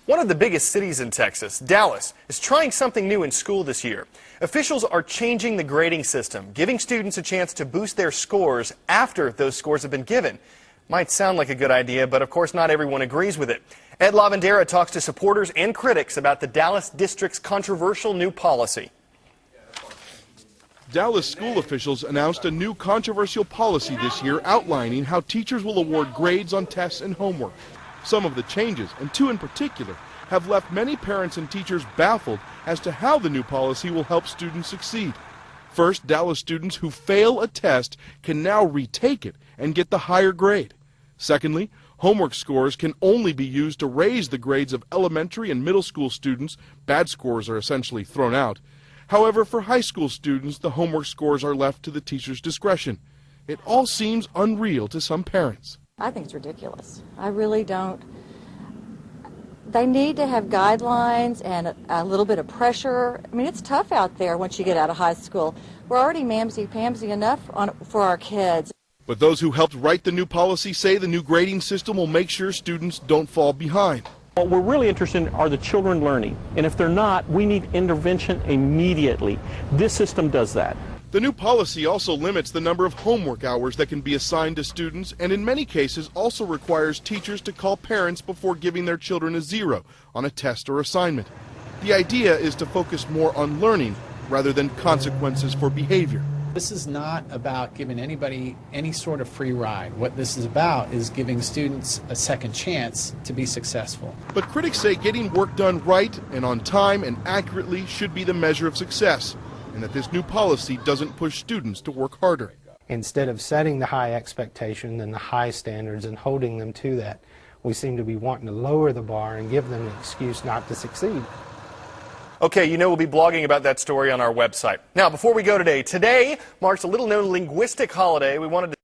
One of the biggest cities in Texas, Dallas, is trying something new in school this year. Officials are changing the grading system, giving students a chance to boost their scores after those scores have been given. Might sound like a good idea, but of course not everyone agrees with it. Ed Lavandera talks to supporters and critics about the Dallas district's controversial new policy. Dallas school officials announced a new controversial policy this year outlining how teachers will award grades on tests and homework. Some of the changes, and two in particular, have left many parents and teachers baffled as to how the new policy will help students succeed. First, Dallas students who fail a test can now retake it and get the higher grade. Secondly, homework scores can only be used to raise the grades of elementary and middle school students. Bad scores are essentially thrown out. However, for high school students, the homework scores are left to the teacher's discretion. It all seems unreal to some parents. I think it's ridiculous. I really don't. They need to have guidelines and a little bit of pressure. I mean, it's tough out there once you get out of high school. We're already mamsy-pamsy enough for our kids. But those who helped write the new policy say the new grading system will make sure students don't fall behind. What we're really interested in are the children learning, and if they're not, we need intervention immediately. This system does that. The new policy also limits the number of homework hours that can be assigned to students, and in many cases also requires teachers to call parents before giving their children a 0 on a test or assignment. The idea is to focus more on learning rather than consequences for behavior. This is not about giving anybody any sort of free ride. What this is about is giving students a second chance to be successful. But critics say getting work done right and on time and accurately should be the measure of success, and that this new policy doesn't push students to work harder. Instead of setting the high expectation and the high standards and holding them to that, we seem to be wanting to lower the bar and give them an excuse not to succeed. Okay, you know we'll be blogging about that story on our website. Now, before we go today marks a little-known linguistic holiday. We wanted to